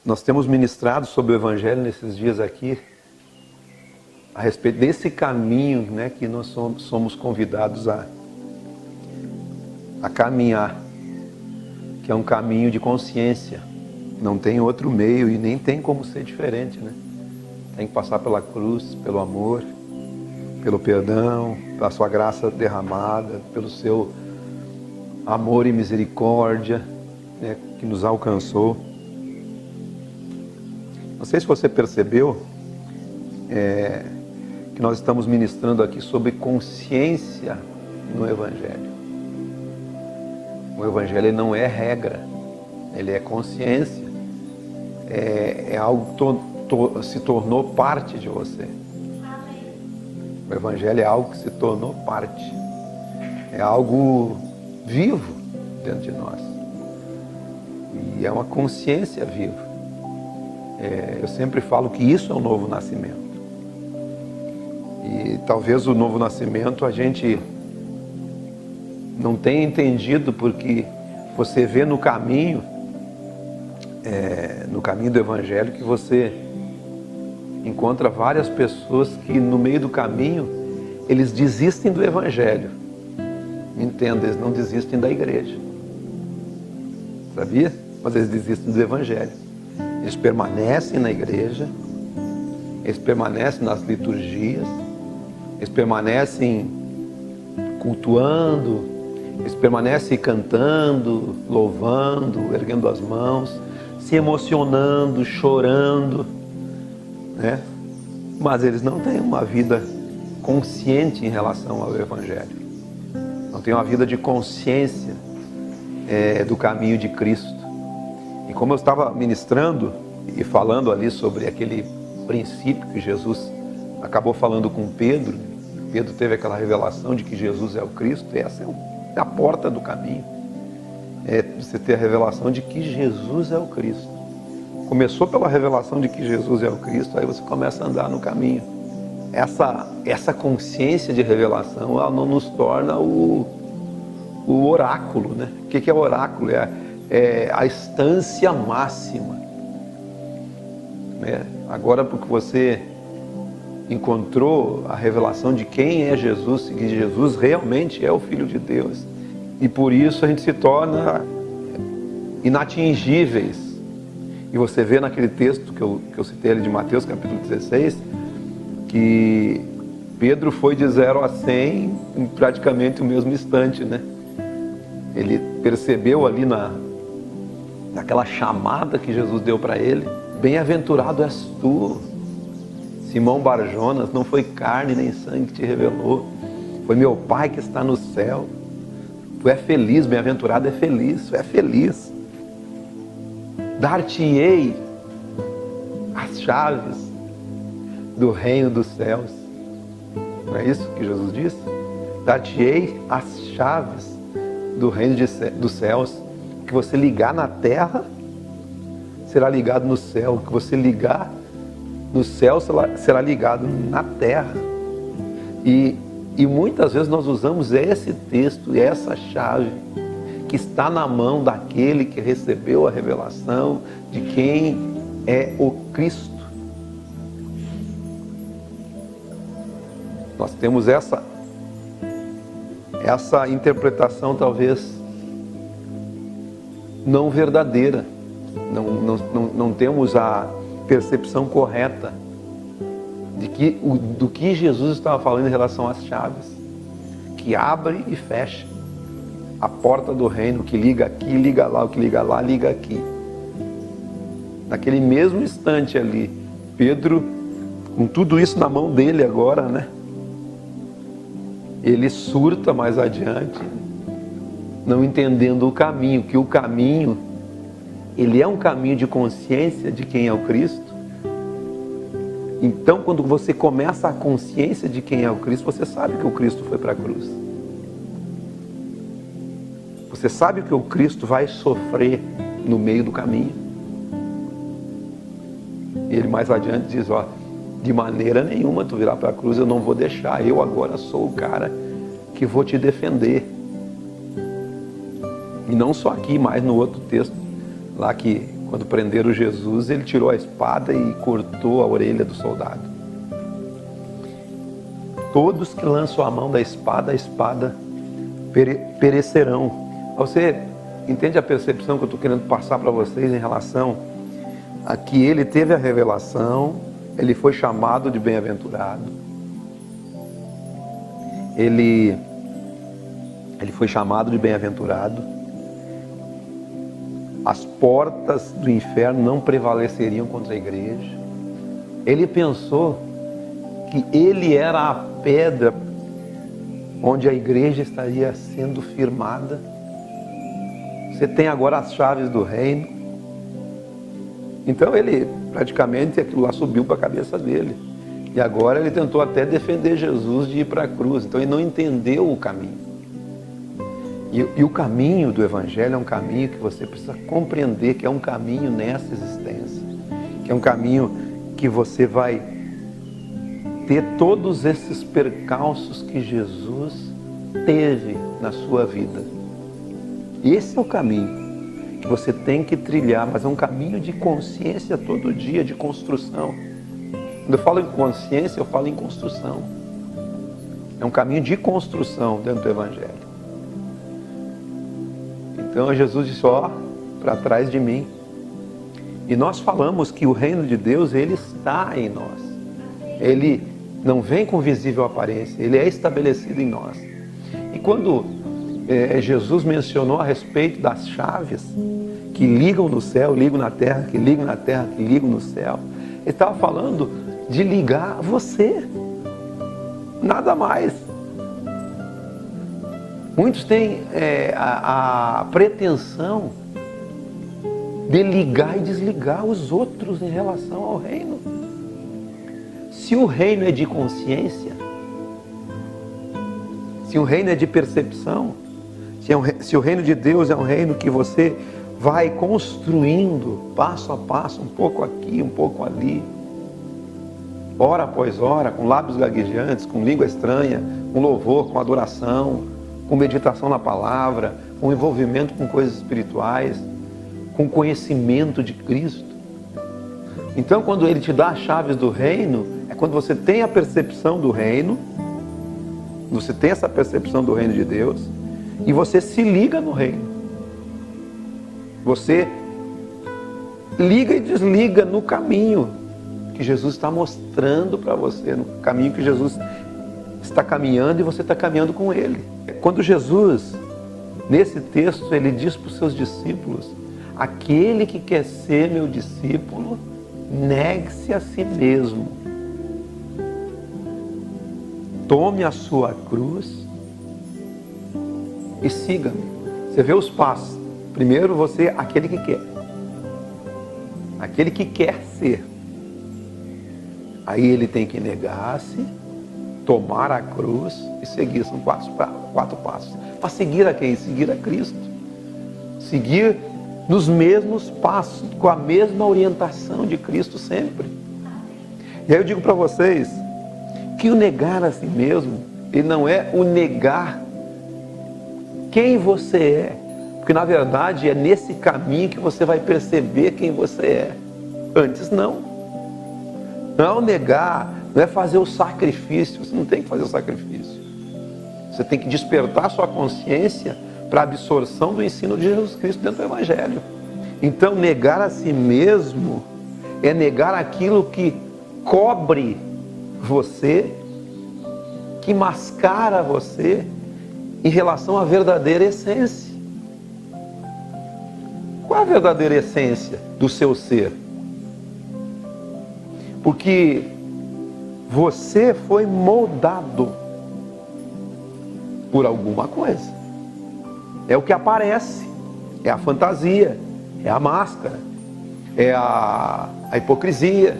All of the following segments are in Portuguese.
Nós temos ministrado sobre o Evangelho nesses dias aqui, a respeito desse caminho, né, que nós somos convidados a caminhar, que é um caminho de consciência. Não tem outro meio e nem tem como ser diferente, né? Tem que passar pela cruz, pelo amor, pelo perdão, pela sua graça derramada, pelo seu amor e misericórdia, né, que nos alcançou. Não sei se você percebeu que nós estamos ministrando aqui sobre consciência no Evangelho. O Evangelho não é regra, ele é consciência. É algo que se tornou parte de você. O Evangelho é algo que se tornou parte. É algo vivo dentro de nós. E é uma consciência viva. Eu sempre falo que isso é o novo nascimento. E talvez o novo nascimento a gente não tenha entendido, porque você vê no caminho do Evangelho, que você encontra várias pessoas que no meio do caminho eles desistem do Evangelho. Entenda, eles não desistem da igreja. Sabia? Mas eles desistem do Evangelho. Eles permanecem na igreja, eles permanecem nas liturgias, eles permanecem cultuando, eles permanecem cantando, louvando, erguendo as mãos, se emocionando, chorando, né? Mas eles não têm uma vida consciente em relação ao Evangelho. Não têm uma vida de consciência do caminho de Cristo. E como eu estava ministrando e falando ali sobre aquele princípio que Jesus acabou falando com Pedro, Pedro teve aquela revelação de que Jesus é o Cristo, e essa é a porta do caminho. Você ter a revelação de que Jesus é o Cristo. Começou pela revelação de que Jesus é o Cristo, aí você começa a andar no caminho. Essa consciência de revelação, ela não nos torna o oráculo, né? O que é oráculo? É a instância máxima, né? Agora, porque você encontrou a revelação de quem é Jesus, que Jesus realmente é o Filho de Deus, e por isso a gente se torna inatingíveis. E você vê naquele texto que eu citei ali de Mateus capítulo 16, que Pedro foi de 0 a 100 em praticamente o mesmo instante, né? Ele percebeu ali naquela chamada que Jesus deu para ele: bem-aventurado és tu, Simão Barjonas, não foi carne nem sangue que te revelou, foi meu Pai que está no céu. Tu é feliz, bem-aventurado é feliz, tu é feliz. Dar-te-ei as chaves do reino dos céus. Não é isso que Jesus disse? Dar-te-ei as chaves do reino dos céus. O que você ligar na terra será ligado no céu. O que você ligar no céu será ligado na terra. E muitas vezes nós usamos esse texto, essa chave, que está na mão daquele que recebeu a revelação de quem é o Cristo. Nós temos essa interpretação talvez não verdadeira. Não temos a percepção correta do que Jesus estava falando em relação às chaves, que abre e fecha a porta do reino, que liga aqui, liga lá, o que liga lá, liga aqui. Naquele mesmo instante ali, Pedro, com tudo isso na mão dele agora, né? Ele surta mais adiante, não entendendo o caminho, que o caminho, ele é um caminho de consciência de quem é o Cristo. Então, quando você começa a consciência de quem é o Cristo, você sabe que o Cristo foi para a cruz. Você sabe que o Cristo vai sofrer no meio do caminho. E ele mais adiante diz, de maneira nenhuma tu virá para a cruz, eu não vou deixar, eu agora sou o cara que vou te defender. E não só aqui, mas no outro texto, lá que Quando prenderam Jesus, ele tirou a espada e cortou a orelha do soldado. Todos que lançam a mão da espada, a espada perecerão. Você entende a percepção que eu estou querendo passar para vocês em relação a que ele teve a revelação, ele foi chamado de bem-aventurado. Ele foi chamado de bem-aventurado. As portas do inferno não prevaleceriam contra a igreja. Ele pensou que ele era a pedra onde a igreja estaria sendo firmada. Você tem agora as chaves do reino. Então ele, praticamente, aquilo lá subiu para a cabeça dele. E agora ele tentou até defender Jesus de ir para a cruz. Então ele não entendeu o caminho. E o caminho do Evangelho é um caminho que você precisa compreender que é um caminho nessa existência. Que é um caminho que você vai ter todos esses percalços que Jesus teve na sua vida. Esse é o caminho que você tem que trilhar, mas é um caminho de consciência todo dia, de construção. Quando eu falo em consciência, eu falo em construção. É um caminho de construção dentro do Evangelho. Então Jesus disse, ó, para trás de mim. E nós falamos que o reino de Deus, ele está em nós. Ele não vem com visível aparência, ele é estabelecido em nós. E quando Jesus mencionou a respeito das chaves que ligam no céu, ligam na terra, que ligam na terra, que ligam no céu, ele estava falando de ligar você, nada mais. Muitos têm a pretensão de ligar e desligar os outros em relação ao reino. Se o reino é de consciência, se o reino é de percepção, se o reino de Deus é um reino que você vai construindo passo a passo, um pouco aqui, um pouco ali, hora após hora, com lábios gaguejantes, com língua estranha, com louvor, com adoração, com meditação na palavra, com envolvimento com coisas espirituais, com conhecimento de Cristo. Então, quando ele te dá as chaves do reino, é quando você tem a percepção do reino, você tem essa percepção do reino de Deus, e você se liga no reino. Você liga e desliga no caminho que Jesus está mostrando para você, no caminho que Jesus está caminhando e você está caminhando com ele. Quando Jesus, nesse texto, ele diz para os seus discípulos, aquele que quer ser meu discípulo, negue-se a si mesmo. Tome a sua cruz e siga-me. Você vê os passos. Primeiro você, aquele que quer. Aquele que quer ser. Aí ele tem que negar-se, tomar a cruz e seguir. São quatro passos. Para seguir a quem? Seguir a Cristo. Seguir nos mesmos passos, com a mesma orientação de Cristo sempre. E aí eu digo para vocês que o negar a si mesmo, ele não é o negar quem você é, porque na verdade é nesse caminho que você vai perceber quem você é. Antes não. Não é o negar, não é fazer o sacrifício, você não tem que fazer o sacrifício. Você tem que despertar sua consciência para a absorção do ensino de Jesus Cristo dentro do Evangelho. Então, negar a si mesmo é negar aquilo que cobre você, que mascara você em relação à verdadeira essência. Qual é a verdadeira essência do seu ser? Porque você foi moldado por alguma coisa. É o que aparece, é a fantasia, é a máscara, é a hipocrisia.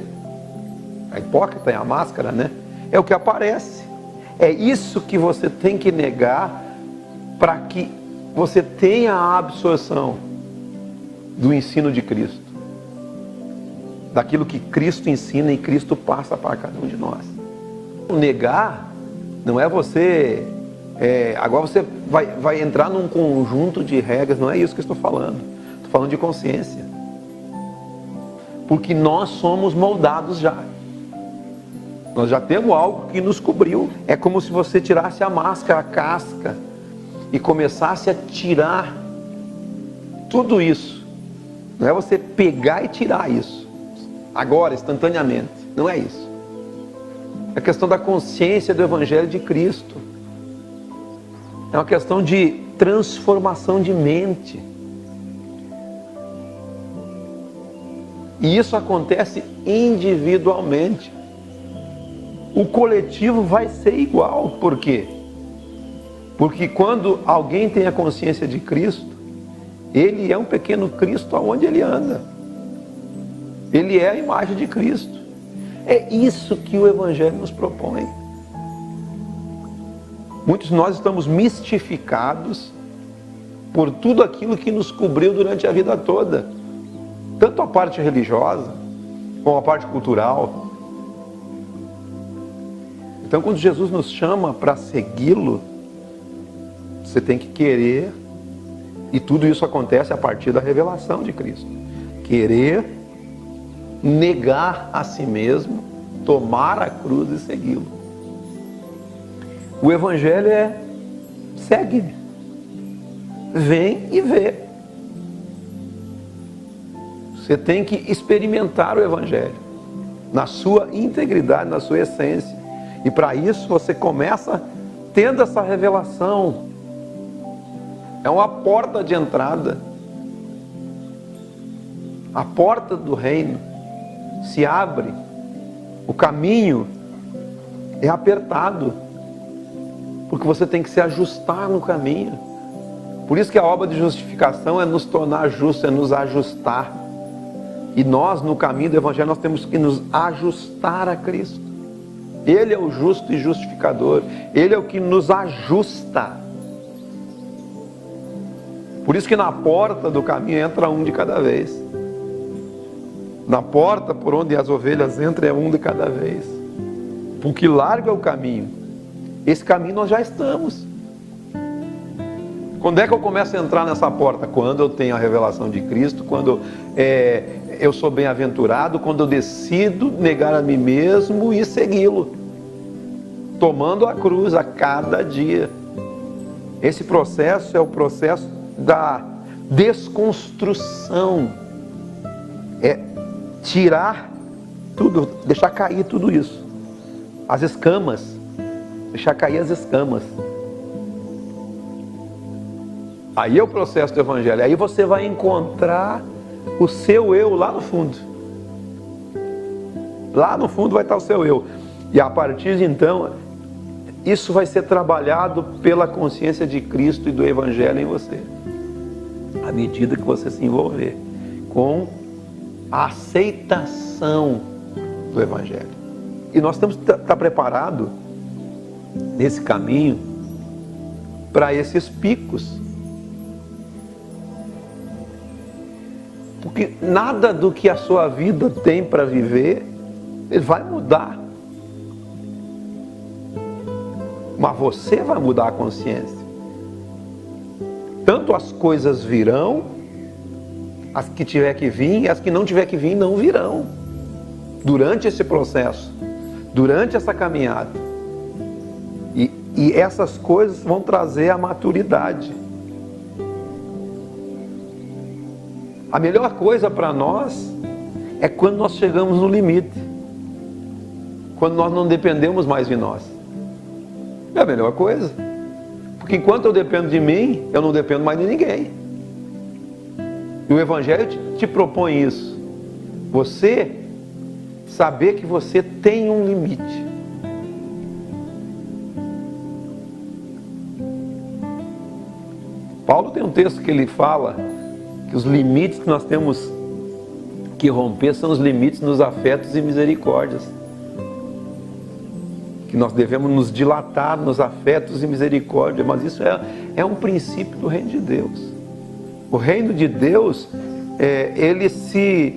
A hipócrita é a máscara, né? É o que aparece. É isso que você tem que negar para que você tenha a absorção do ensino de Cristo. Daquilo que Cristo ensina e Cristo passa para cada um de nós. Negar não é você... agora você vai entrar num conjunto de regras, não é isso que eu estou falando. Estou falando de consciência. porque nós somos moldados já. Nós já temos algo que nos cobriu. É como se você tirasse a máscara, a casca, e começasse a tirar tudo isso. Não é você pegar e tirar isso agora, instantaneamente. Não é isso. É a questão da consciência do Evangelho de Cristo. É uma questão de transformação de mente. E isso acontece individualmente. O coletivo vai ser igual. Por quê? Porque quando alguém tem a consciência de Cristo, ele é um pequeno Cristo aonde ele anda. Ele é a imagem de Cristo. É isso que o Evangelho nos propõe. Muitos de nós estamos mistificados por tudo aquilo que nos cobriu durante a vida toda. Tanto a parte religiosa, como a parte cultural. Então, quando Jesus nos chama para segui-lo, você tem que querer, e tudo isso acontece a partir da revelação de Cristo. Querer, negar a si mesmo, tomar a cruz e segui-lo. O Evangelho é segue, vem e vê. Você tem que experimentar o Evangelho na sua integridade, na sua essência. E para isso você começa tendo essa revelação. É uma porta de entrada. A porta do reino se abre. O caminho é apertado. Porque você tem que se ajustar no caminho. Por isso que a obra de justificação é nos tornar justos, é nos ajustar. E nós, no caminho do Evangelho, nós temos que nos ajustar a Cristo. Ele é o justo e justificador. Ele é o que nos ajusta. Por isso que na porta do caminho entra um de cada vez. Na porta por onde as ovelhas entram é um de cada vez. Porque largo é o caminho. Esse caminho nós já estamos. Quando é que eu começo a entrar nessa porta? Quando eu tenho a revelação de Cristo, quando eu sou bem-aventurado, quando eu decido negar a mim mesmo e segui-lo, tomando a cruz a cada dia. Esse processo é o processo da desconstrução. É tirar tudo, deixar cair tudo isso. As escamas. Deixar cair as escamas. Aí é o processo do Evangelho. Aí você vai encontrar o seu eu lá no fundo. Lá no fundo vai estar o seu eu. E a partir de então, isso vai ser trabalhado pela consciência de Cristo e do Evangelho em você. À medida que você se envolver com a aceitação do Evangelho. E nós temos que estar preparados nesse caminho para esses picos. Porque nada do que a sua vida tem para viver, ele vai mudar. Mas você vai mudar a consciência. Tanto as coisas virão, as que tiver que vir, e as que não tiver que vir, não virão. Durante esse processo, durante essa caminhada. E essas coisas vão trazer a maturidade. A melhor coisa para nós é quando nós chegamos no limite. Quando nós não dependemos mais de nós. É a melhor coisa. Porque enquanto eu dependo de mim, eu não dependo mais de ninguém. E o Evangelho te propõe isso. Você saber que você tem um limite. Paulo tem um texto que ele fala que os limites que nós temos que romper são os limites nos afetos e misericórdias. Que nós devemos nos dilatar nos afetos e misericórdia, mas isso é um princípio do reino de Deus. O reino de Deus, ele se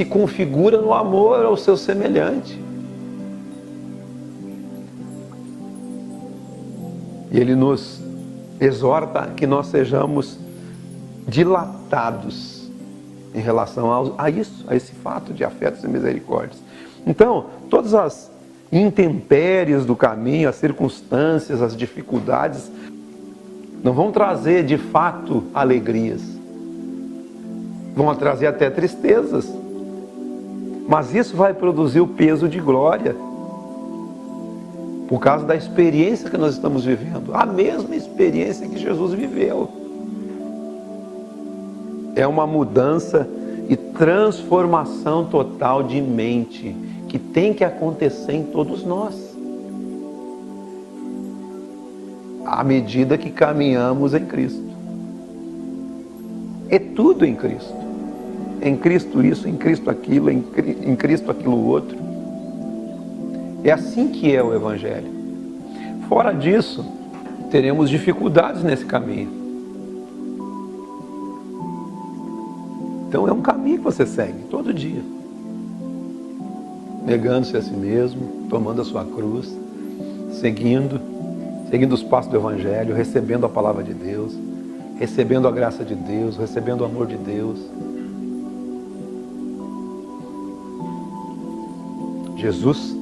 configura no amor ao seu semelhante. E ele nos exorta que nós sejamos dilatados em relação a esse fato de afetos e misericórdias. Então, todas as intempéries do caminho, as circunstâncias, as dificuldades, não vão trazer de fato alegrias. Vão trazer até tristezas. Mas isso vai produzir o peso de glória. Por causa da experiência que nós estamos vivendo. A mesma experiência que Jesus viveu. É uma mudança e transformação total de mente que tem que acontecer em todos nós. À medida que caminhamos em Cristo. É tudo em Cristo. Em Cristo isso, em Cristo aquilo, em Cristo aquilo outro. É assim que é o Evangelho. Fora disso, teremos dificuldades nesse caminho. Então é um caminho que você segue todo dia. Negando-se a si mesmo, tomando a sua cruz, seguindo os passos do Evangelho, recebendo a palavra de Deus, recebendo a graça de Deus, recebendo o amor de Deus. Jesus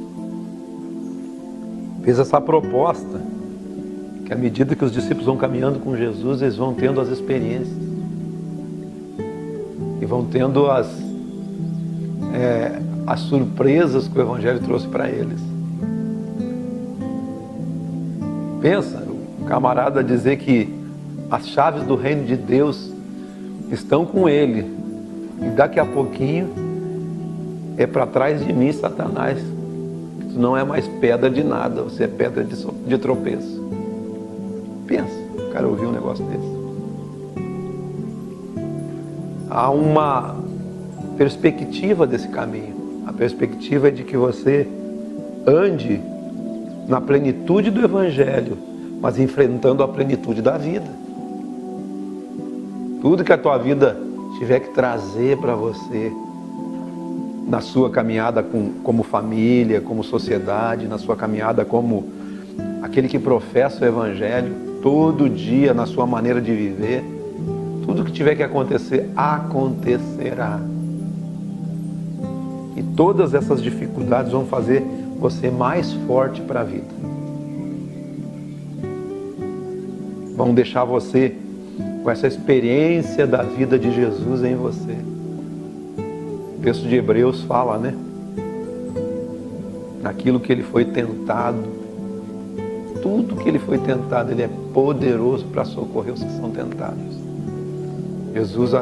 fez essa proposta, que à medida que os discípulos vão caminhando com Jesus, eles vão tendo as experiências. E vão tendo as surpresas que o Evangelho trouxe para eles. Pensa, o camarada dizer que as chaves do reino de Deus estão com ele. E daqui a pouquinho é para trás de mim, Satanás. Tu não é mais pedra de nada, você é pedra de tropeço. Pensa, o cara ouviu um negócio desse. Há uma perspectiva desse caminho. A perspectiva é de que você ande na plenitude do Evangelho, mas enfrentando a plenitude da vida. Tudo que a tua vida tiver que trazer para você, na sua caminhada como família, como sociedade, na sua caminhada como aquele que professa o Evangelho, todo dia na sua maneira de viver, tudo que tiver que acontecer, acontecerá. E todas essas dificuldades vão fazer você mais forte para a vida. Vão deixar você com essa experiência da vida de Jesus em você. O texto de Hebreus fala, né? Naquilo que ele foi tentado. Tudo que ele foi tentado, ele é poderoso para socorrer os que são tentados. Jesus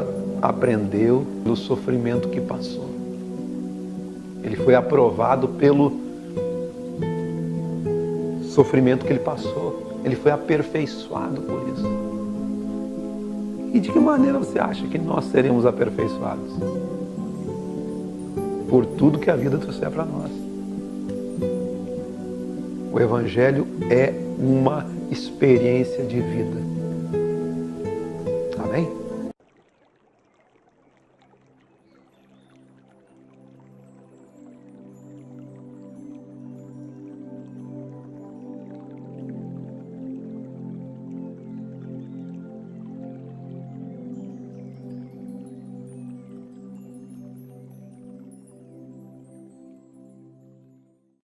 aprendeu do sofrimento que passou. Ele foi aprovado pelo sofrimento que ele passou. Ele foi aperfeiçoado por isso. E de que maneira você acha que nós seremos aperfeiçoados? Por tudo que a vida trouxer para nós. O Evangelho é uma experiência de vida. Amém?